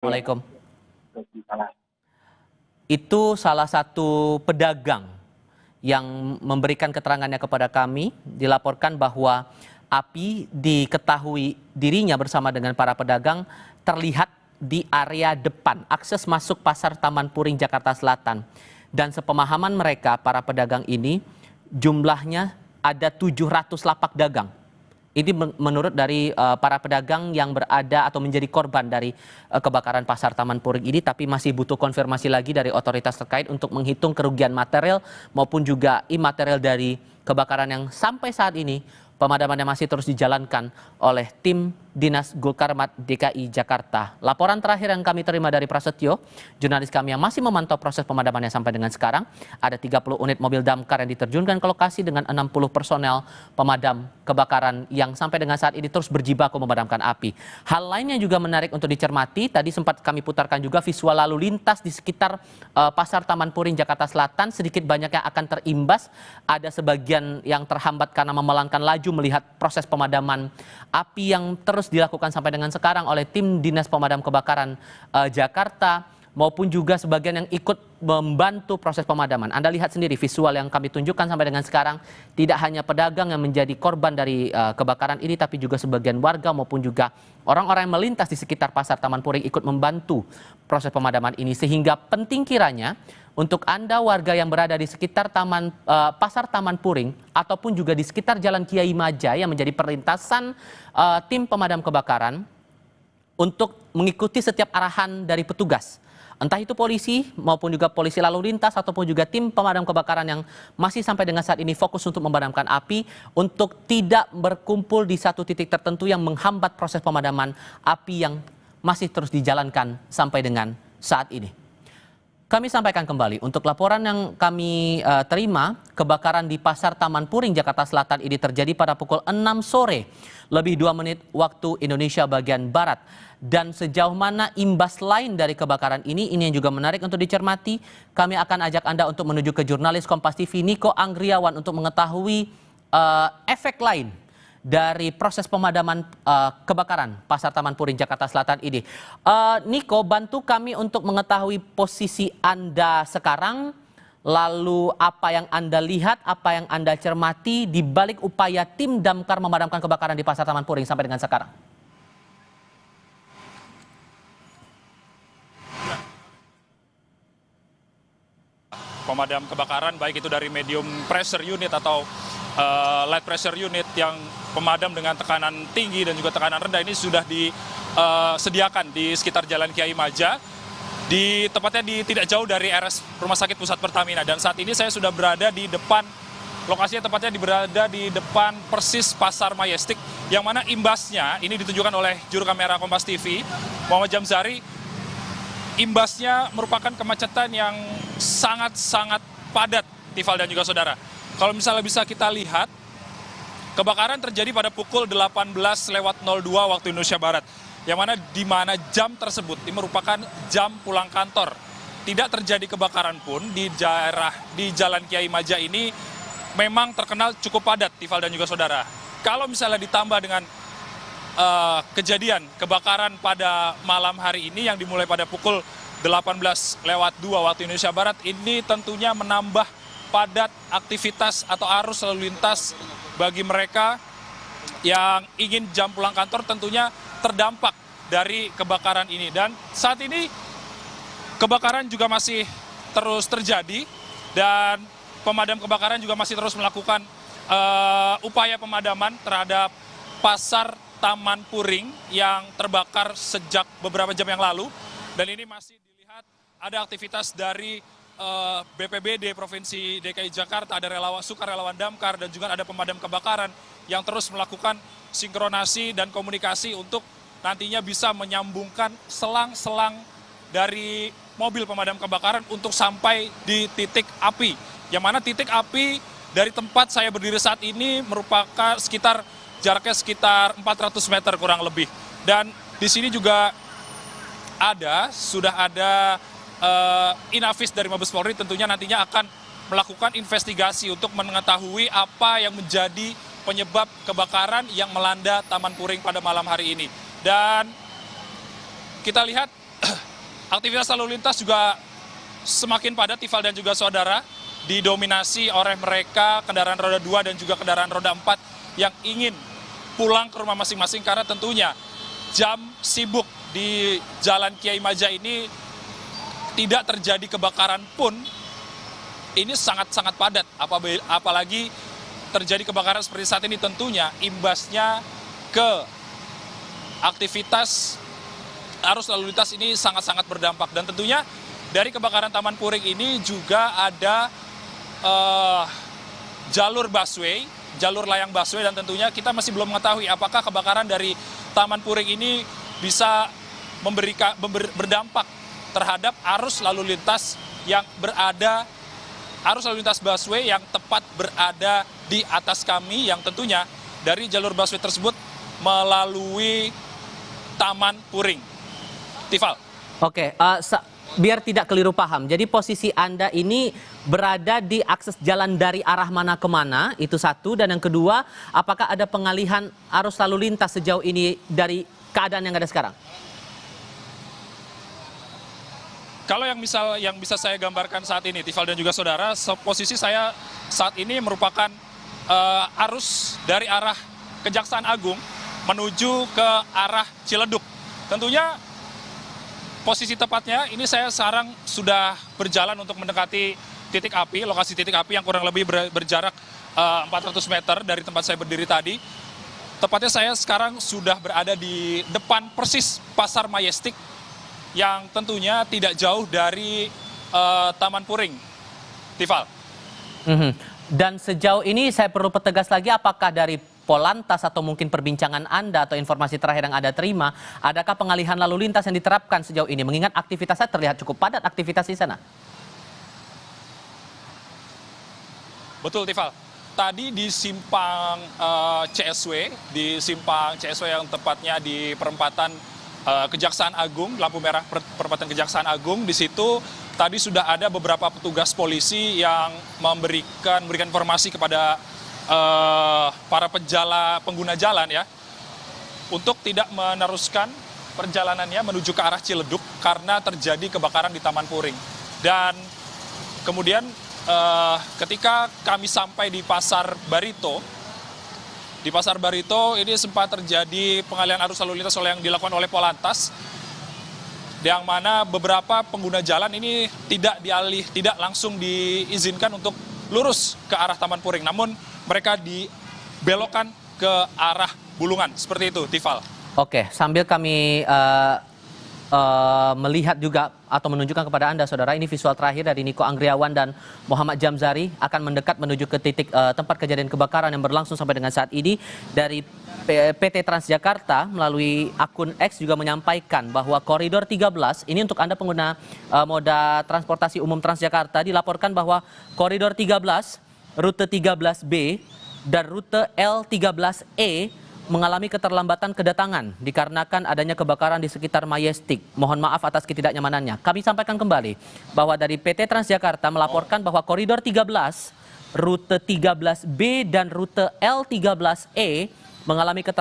Assalamualaikum. Itu salah satu pedagang yang memberikan keterangannya kepada kami, dilaporkan bahwa api diketahui dirinya bersama dengan para pedagang terlihat di area depan akses masuk Pasar Taman Puring, Jakarta Selatan. Dan sepemahaman mereka, para pedagang ini jumlahnya ada 700 lapak dagang. Ini menurut dari para pedagang yang berada atau menjadi korban dari kebakaran Pasar Taman Puring ini, tapi masih butuh konfirmasi lagi dari otoritas terkait untuk menghitung kerugian material maupun juga imaterial dari kebakaran yang sampai saat ini pemadamannya masih terus dijalankan oleh tim Dinas Gulkarmat DKI Jakarta. Laporan terakhir yang kami terima dari Prasetyo, jurnalis kami yang masih memantau proses pemadamannya sampai dengan sekarang, ada 30 unit mobil damkar yang diterjunkan ke lokasi dengan 60 personel pemadam kebakaran yang sampai dengan saat ini terus berjibaku memadamkan api. Hal lain yang juga menarik untuk dicermati, tadi sempat kami putarkan juga visual lalu lintas di sekitar Pasar Taman Puring, Jakarta Selatan, sedikit banyak yang akan terimbas, ada sebagian yang terhambat karena memelankan laju melihat proses pemadaman api yang terus dilakukan sampai dengan sekarang oleh tim Dinas Pemadam Kebakaran Jakarta maupun juga sebagian yang ikut membantu proses pemadaman. Anda lihat sendiri visual yang kami tunjukkan sampai dengan sekarang, tidak hanya pedagang yang menjadi korban dari kebakaran ini, tapi juga sebagian warga maupun juga orang-orang yang melintas di sekitar Pasar Taman Puring ikut membantu proses pemadaman ini. Sehingga penting kiranya untuk Anda warga yang berada di sekitar Pasar Taman Puring ataupun juga di sekitar Jalan Kiai Maja yang menjadi perlintasan tim pemadam kebakaran untuk mengikuti setiap arahan dari petugas. Entah itu polisi maupun juga polisi lalu lintas ataupun juga tim pemadam kebakaran yang masih sampai dengan saat ini fokus untuk memadamkan api untuk tidak berkumpul di satu titik tertentu yang menghambat proses pemadaman api yang masih terus dijalankan sampai dengan saat ini. Kami sampaikan kembali untuk laporan yang kami terima, kebakaran di Pasar Taman Puring, Jakarta Selatan ini terjadi pada pukul 6 sore, lebih 2 menit waktu Indonesia bagian Barat. Dan sejauh mana imbas lain dari kebakaran ini yang juga menarik untuk dicermati, kami akan ajak Anda untuk menuju ke jurnalis Kompas TV Niko Anggriawan untuk mengetahui efek lain dari proses pemadaman kebakaran Pasar Taman Puring, Jakarta Selatan ini. Niko, bantu kami untuk mengetahui posisi Anda sekarang, lalu apa yang Anda lihat, apa yang Anda cermati di balik upaya tim damkar memadamkan kebakaran di Pasar Taman Puring sampai dengan sekarang. Pemadam kebakaran baik itu dari medium pressure unit atau light pressure unit yang pemadam dengan tekanan tinggi dan juga tekanan rendah ini sudah disediakan di sekitar Jalan Kiai Maja, tepatnya tidak jauh dari RS Rumah Sakit Pusat Pertamina. Dan saat ini saya sudah berada di depan, lokasinya tepatnya berada di depan persis Pasar Majestic, yang mana imbasnya ini ditunjukkan oleh juru kamera Kompas TV Muhammad Jamzari. Imbasnya merupakan kemacetan yang sangat-sangat padat, Tifal dan juga saudara. Kalau misalnya bisa kita lihat, kebakaran terjadi pada pukul 18.02 waktu Indonesia Barat, yang mana di mana jam tersebut ini merupakan jam pulang kantor. Tidak terjadi kebakaran pun di Jalan Kiai Maja ini memang terkenal cukup padat, Tifal dan juga saudara. Kalau misalnya ditambah dengan kejadian kebakaran pada malam hari ini yang dimulai pada pukul 18.02 waktu Indonesia Barat, ini tentunya menambah padat aktivitas atau arus lalu lintas bagi mereka yang ingin jam pulang kantor tentunya terdampak dari kebakaran ini. Dan saat ini kebakaran juga masih terus terjadi dan pemadam kebakaran juga masih terus melakukan upaya pemadaman terhadap Pasar Taman Puring yang terbakar sejak beberapa jam yang lalu. Dan ini masih dilihat ada aktivitas dari BPBD Provinsi DKI Jakarta, ada sukarelawan damkar dan juga ada pemadam kebakaran yang terus melakukan sinkronasi dan komunikasi untuk nantinya bisa menyambungkan selang-selang dari mobil pemadam kebakaran untuk sampai di titik api. Yang mana titik api dari tempat saya berdiri saat ini merupakan jaraknya sekitar 400 meter kurang lebih. Dan di sini juga sudah ada Inavis dari Mabes Polri tentunya nantinya akan melakukan investigasi untuk mengetahui apa yang menjadi penyebab kebakaran yang melanda Taman Puring pada malam hari ini. Dan kita lihat aktivitas lalu lintas juga semakin padat, Tifal dan juga saudara, didominasi oleh mereka kendaraan roda 2 dan juga kendaraan roda 4 yang ingin pulang ke rumah masing-masing karena tentunya jam sibuk di Jalan Kiai Maja ini tidak terjadi kebakaran pun ini sangat-sangat padat, apalagi terjadi kebakaran seperti saat ini tentunya imbasnya ke aktivitas arus lalu lintas ini sangat-sangat berdampak. Dan tentunya dari kebakaran Taman Puring ini juga ada jalur busway, jalur layang busway, dan tentunya kita masih belum mengetahui apakah kebakaran dari Taman Puring ini bisa berdampak terhadap arus lalu lintas yang berada, arus lalu lintas busway yang tepat berada di atas kami, yang tentunya dari jalur busway tersebut melalui Taman Puring. Tifal. Oke, biar tidak keliru paham, jadi posisi Anda ini berada di akses jalan dari arah mana ke mana, itu satu. Dan yang kedua, apakah ada pengalihan arus lalu lintas sejauh ini dari keadaan yang ada sekarang? Kalau yang bisa saya gambarkan saat ini, Tifal dan juga saudara, posisi saya saat ini merupakan arus dari arah Kejaksaan Agung menuju ke arah Ciledug. Tentunya posisi tepatnya ini saya sekarang sudah berjalan untuk mendekati titik api, lokasi titik api yang kurang lebih berjarak 400 meter dari tempat saya berdiri tadi. Tepatnya saya sekarang sudah berada di depan persis Pasar Majestic yang tentunya tidak jauh dari Taman Puring. Tifal. Dan sejauh ini saya perlu pertegas lagi, apakah dari Polantas atau mungkin perbincangan Anda atau informasi terakhir yang Anda terima, adakah pengalihan lalu lintas yang diterapkan sejauh ini? Mengingat aktivitasnya terlihat cukup padat aktivitas di sana. Betul, Tifal. Tadi di simpang CSW yang tepatnya di perempatan Kejaksaan Agung, lampu merah perempatan Kejaksaan Agung, di situ tadi sudah ada beberapa petugas polisi yang memberikan informasi kepada para pengguna jalan ya, untuk tidak meneruskan perjalanannya menuju ke arah Ciledug karena terjadi kebakaran di Taman Puring. Dan kemudian ketika kami sampai di Pasar Barito ini sempat terjadi pengalihan arus lalu lintas yang dilakukan oleh Polantas, yang mana beberapa pengguna jalan ini tidak langsung diizinkan untuk lurus ke arah Taman Puring, namun mereka dibelokkan ke arah Bulungan, seperti itu, Tifal. Oke, sambil kami melihat juga atau menunjukkan kepada Anda, saudara, ini visual terakhir dari Niko Anggriawan dan Muhammad Jamzari akan mendekat menuju ke titik tempat kejadian kebakaran yang berlangsung sampai dengan saat ini. Dari PT Transjakarta melalui akun X juga menyampaikan bahwa koridor 13, ini untuk Anda pengguna moda transportasi umum Transjakarta, dilaporkan bahwa koridor 13, rute 13B dan rute L13E mengalami keterlambatan kedatangan dikarenakan adanya kebakaran di sekitar Majestic. Mohon maaf atas ketidaknyamanannya. Kami sampaikan kembali bahwa dari PT Transjakarta melaporkan bahwa koridor 13, rute 13B dan rute L13E mengalami keterlambatan